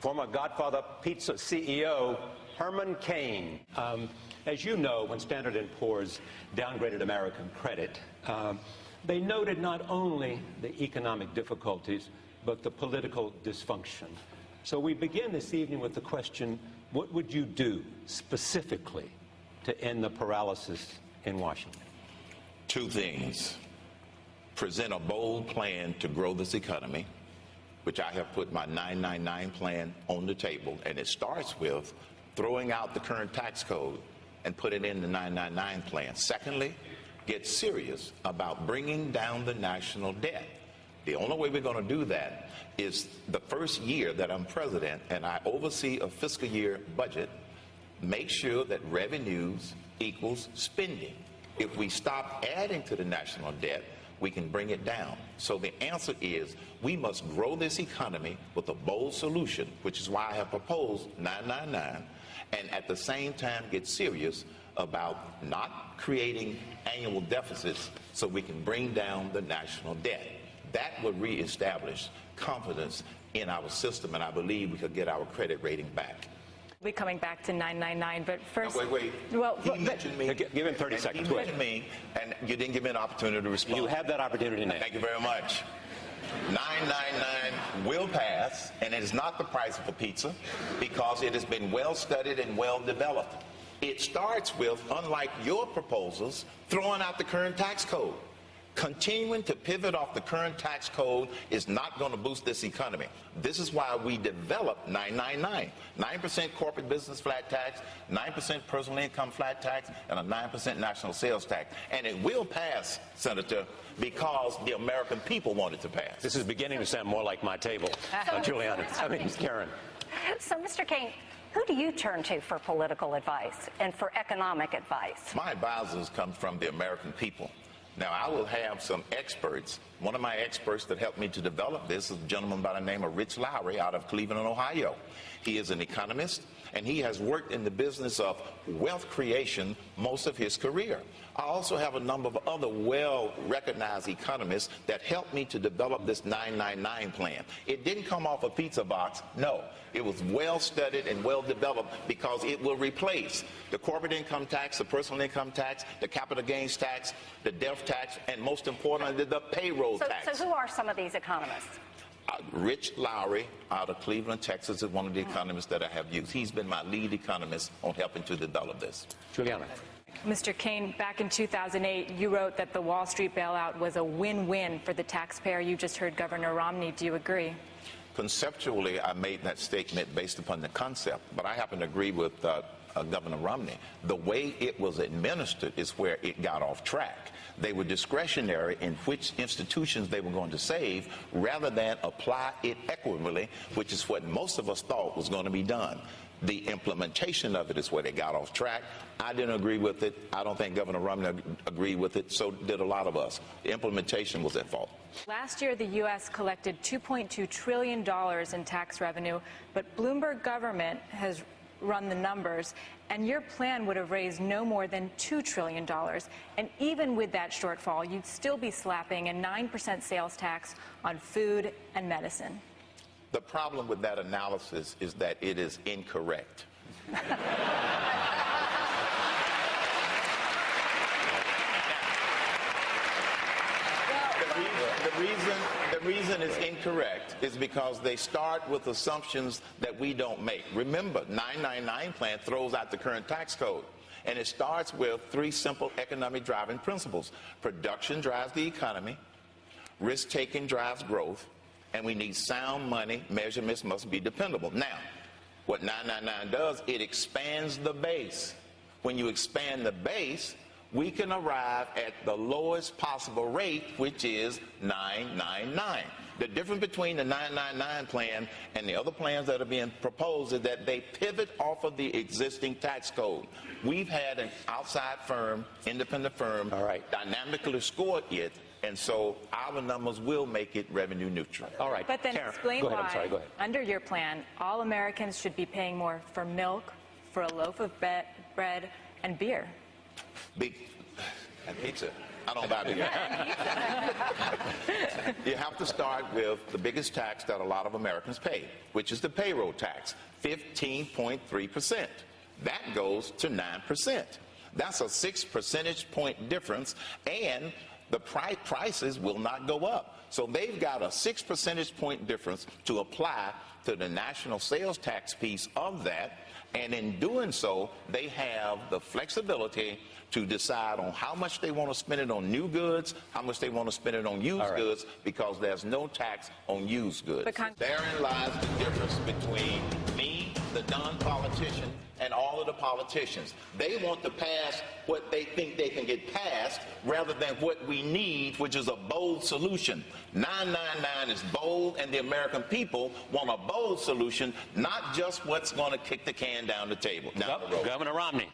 former Godfather Pizza CEO Herman Cain. As you know, when Standard & Poor's downgraded American credit, they noted not only the economic difficulties, but the political dysfunction. So we begin this evening with the question, what would you do specifically to end the paralysis in Washington? Two things. Present a bold plan to grow this economy, which I have put my 999 plan on the table, and it starts with throwing out the current tax code and put it in the 999 plan. Secondly, get serious about bringing down the national debt. The only way we're going to do that is the first year that I'm president and I oversee a fiscal year budget, make sure that revenues equals spending. If we stop adding to the national debt, we can bring it down. So the answer is we must grow this economy with a bold solution, which is why I have proposed 999, and at the same time get serious about not creating annual deficits so we can bring down the national debt. That would reestablish confidence in our system, and I believe we could get our credit rating back. We'll be coming back to 999, but first... No, wait. Well, he mentioned me. Give him 30 seconds. He mentioned me, and you didn't give me an opportunity to respond. You have that opportunity now. Thank you very much. 999 will pass, and it is not the price of a pizza because it has been well studied and well developed. It starts with, unlike your proposals, throwing out the current tax code. Continuing to pivot off the current tax code is not going to boost this economy. This is why we developed 999. 9% corporate business flat tax, 9% personal income flat tax, and a 9% national sales tax. And it will pass, Senator, because the American people want it to pass. This is beginning to sound more like my table, Juliana. I mean, Karen. So, Mr. Cain, who do you turn to for political advice and for economic advice? My advisors come from the American people. Now, I will have some experts. One of my experts that helped me to develop this is a gentleman by the name of Rich Lowry out of Cleveland, Ohio. He is an economist, and he has worked in the business of wealth creation most of his career. I also have a number of other well-recognized economists that helped me to develop this 999 plan. It didn't come off a pizza box. No, it was well-studied and well-developed because it will replace the corporate income tax, the personal income tax, the capital gains tax, the death tax, and most importantly, the payroll tax. So who are some of these economists? Rich Lowry out of Cleveland, Texas is one of the economists that I have used. He's been my lead economist on helping to develop this. Juliana. Mr. Cain, back in 2008, you wrote that the Wall Street bailout was a win-win for the taxpayer. You just heard Governor Romney. Do you agree? Conceptually, I made that statement based upon the concept, but I happen to agree with Governor Romney. The way it was administered is where it got off track. They were discretionary in which institutions they were going to save rather than apply it equitably, which is what most of us thought was going to be done. The implementation of it is where they got off track. I didn't agree with it. I don't think Governor Romney agreed with it. So did a lot of us. The implementation was at fault. Last year, the U.S. collected $2.2 trillion in tax revenue, but Bloomberg government has run the numbers, and your plan would have raised no more than $2 trillion. And even with that shortfall, you'd still be slapping a 9% sales tax on food and medicine. The problem with that analysis is that it is incorrect. The reason it's incorrect is because they start with assumptions that we don't make. Remember, 999 plan throws out the current tax code, and it starts with three simple economic driving principles. Production drives the economy, risk-taking drives growth, and we need sound money. Measurements must be dependable. Now, what 999 does, it expands the base. When you expand the base, we can arrive at the lowest possible rate, which is 999. The difference between the 999 plan and the other plans that are being proposed is that they pivot off of the existing tax code. We've had an outside firm, independent firm, dynamically score it, and so our numbers will make it revenue neutral. All right. But then Karen, explain go ahead. why, I'm sorry, go ahead. under your plan, all Americans should be paying more for milk, for a loaf of bread, and beer. And pizza. I don't buy beef. You have to start with the biggest tax that a lot of Americans pay, which is the payroll tax, 15.3%. That goes to 9%. That's a 6 percentage point difference, and the prices will not go up. So they've got a 6 percentage point difference to apply to the national sales tax piece of that, and in doing so, they have the flexibility to decide on how much they want to spend it on new goods, how much they want to spend it on used goods, because there's no tax on used goods. Therein lies the difference between me, the non-politician, and all of the politicians. They want to pass what they think they can get passed rather than what we need, which is a bold solution. 999 is bold, and the American people want a bold solution, not just what's going to kick the can down the table. Governor Romney.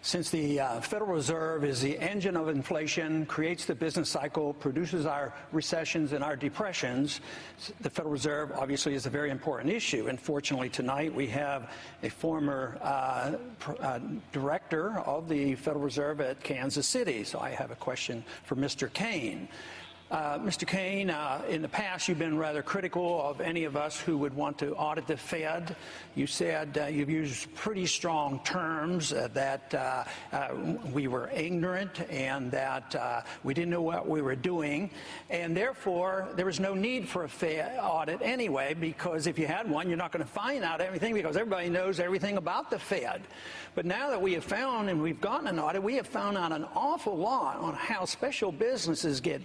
Since the Federal Reserve is the engine of inflation, creates the business cycle, produces our recessions and our depressions, the Federal Reserve obviously is a very important issue. And fortunately tonight we have a former director of the Federal Reserve at Kansas City. So I have a question for Mr. Cain. Mr. Cain, in the past you've been rather critical of any of us who would want to audit the Fed. You said you've used pretty strong terms that we were ignorant and that we didn't know what we were doing, and therefore there was no need for a Fed audit anyway, because if you had one you're not going to find out everything because everybody knows everything about the Fed. But now that we have found and we've gotten an audit, we have found out an awful lot on how special businesses get,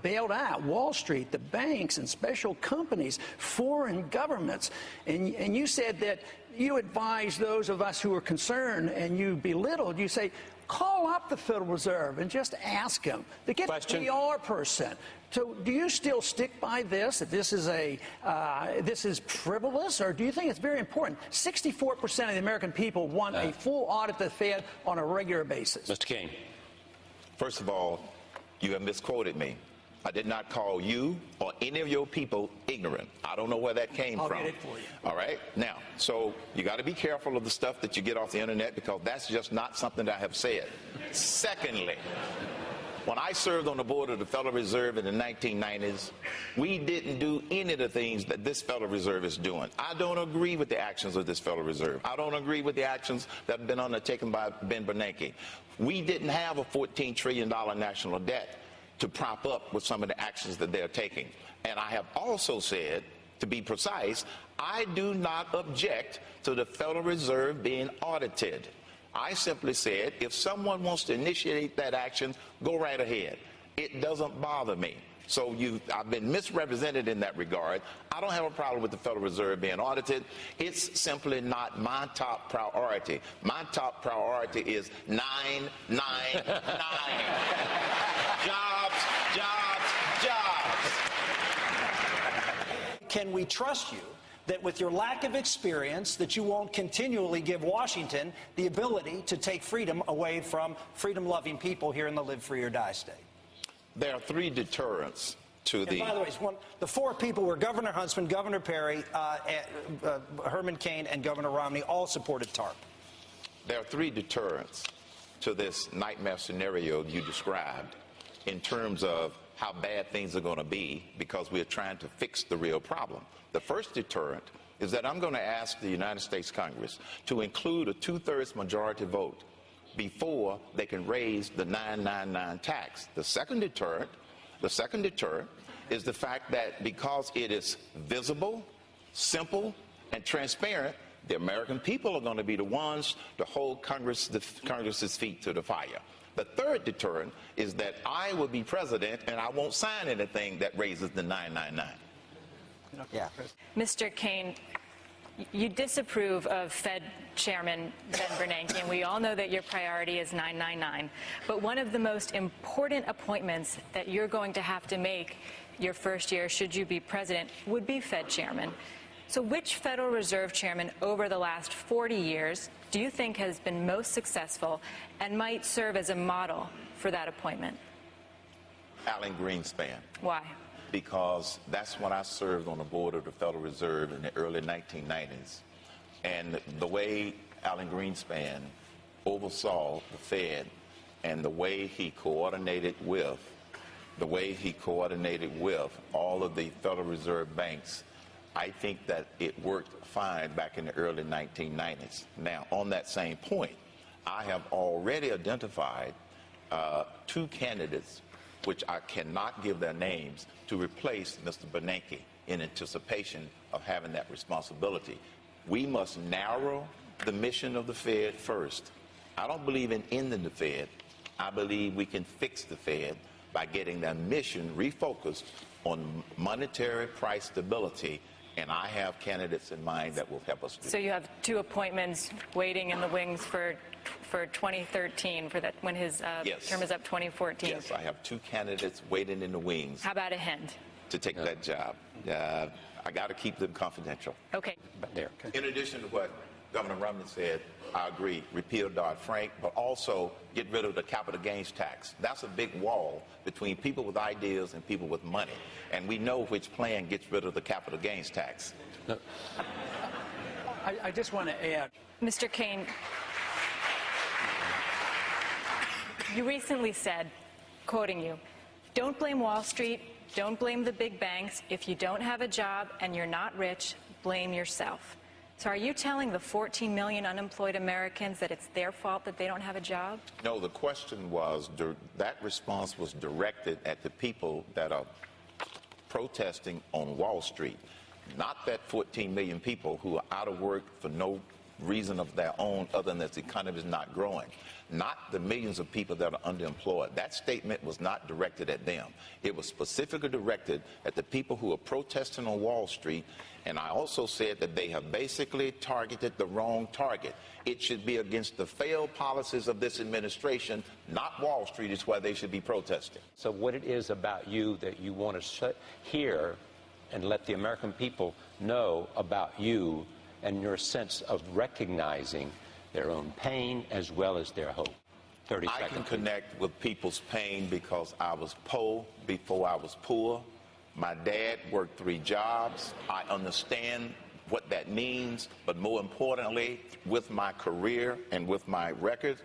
bailed out. Wall Street, the banks, and special companies, foreign governments. And you said that you advised those of us who were concerned, and you belittled. You say, call up the Federal Reserve and just ask them to get the PR person. So do you still stick by this, that this is frivolous, or do you think it's very important? 64% of the American people want a full audit of the Fed on a regular basis. Mr. Cain. First of all, you have misquoted me. I did not call you or any of your people ignorant. I don't know where that came from. I'll get it for you. All right? Now, so you got to be careful of the stuff that you get off the internet, because that's just not something that I have said. Secondly, when I served on the board of the Federal Reserve in the 1990s, we didn't do any of the things that this Federal Reserve is doing. I don't agree with the actions of this Federal Reserve. I don't agree with the actions that have been undertaken by Ben Bernanke. We didn't have a $14 trillion national debt to prop up with some of the actions that they're taking. And I have also said, to be precise, I do not object to the Federal Reserve being audited. I simply said, if someone wants to initiate that action, go right ahead. It doesn't bother me. So I've been misrepresented in that regard. I don't have a problem with the Federal Reserve being audited. It's simply not my top priority. My top priority is 999. Jobs, jobs, jobs. Can we trust you that with your lack of experience that you won't continually give Washington the ability to take freedom away from freedom-loving people here in the Live Free or Die state? There are three deterrents to the... And by the way, the four people were Governor Huntsman, Governor Perry, Herman Cain, and Governor Romney all supported TARP. There are three deterrents to this nightmare scenario you described in terms of how bad things are going to be, because we're trying to fix the real problem. The first deterrent is that I'm going to ask the United States Congress to include a 2/3 majority vote before they can raise the 999 tax. The second deterrent is the fact that because it is visible, simple, and transparent, the American people are going to be the ones to hold Congress's feet to the fire. The third deterrent is that I will be president and I won't sign anything that raises the 999. Yeah. Mr. Cain, you disapprove of Fed Chairman Ben Bernanke, and we all know that your priority is 999. But one of the most important appointments that you're going to have to make your first year, should you be president, would be Fed Chairman. So which Federal Reserve Chairman over the last 40 years do you think has been most successful and might serve as a model for that appointment? Alan Greenspan. Why? Because that's when I served on the board of the Federal Reserve in the early 1990s. And the way Alan Greenspan oversaw the Fed and the way he coordinated with all of the Federal Reserve banks, I think that it worked fine back in the early 1990s. Now, on that same point, I have already identified 2 candidates, which I cannot give their names, to replace Mr. Bernanke in anticipation of having that responsibility. We must narrow the mission of the Fed first. I don't believe in ending the Fed. I believe we can fix the Fed by getting their mission refocused on monetary price stability, and I have candidates in mind that will help us do that. So you have 2 appointments waiting in the wings for 2013, for that when his Yes. term is up 2014. Yes, I have 2 candidates waiting in the wings How about a hint? to take that job. I got to keep them confidential. Okay. In addition to what Governor Herman said, I agree, repeal Dodd-Frank, but also get rid of the capital gains tax. That's a big wall between people with ideas and people with money. And we know which plan gets rid of the capital gains tax. I just want to add. Mr. Cain, you recently said, quoting you, "Don't blame Wall Street, don't blame the big banks. If you don't have a job and you're not rich, blame yourself." So are you telling the 14 million unemployed Americans that it's their fault that they don't have a job? No, the question was, that response was directed at the people that are protesting on Wall Street, not that 14 million people who are out of work for no reason of their own other than that the economy is not growing, not the millions of people that are underemployed. That statement was not directed at them. It was specifically directed at the people who are protesting on Wall Street, and I also said that they have basically targeted the wrong target. It should be against the failed policies of this administration, not Wall Street is why they should be protesting. So what it is about you that you want to hear and let the American people know about you and your sense of recognizing their own pain as well as their hope. 30 seconds. I can connect with people's pain because I was poor before I was poor. My dad worked 3 jobs. I understand what that means, but more importantly, with my career and with my record,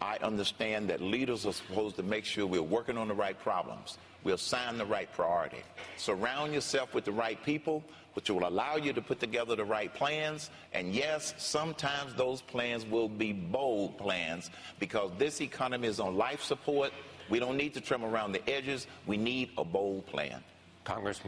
I understand that leaders are supposed to make sure we're working on the right problems. We'll assign the right priority. Surround yourself with the right people, which will allow you to put together the right plans. And yes, sometimes those plans will be bold plans because this economy is on life support. We don't need to trim around the edges. We need a bold plan. Congressman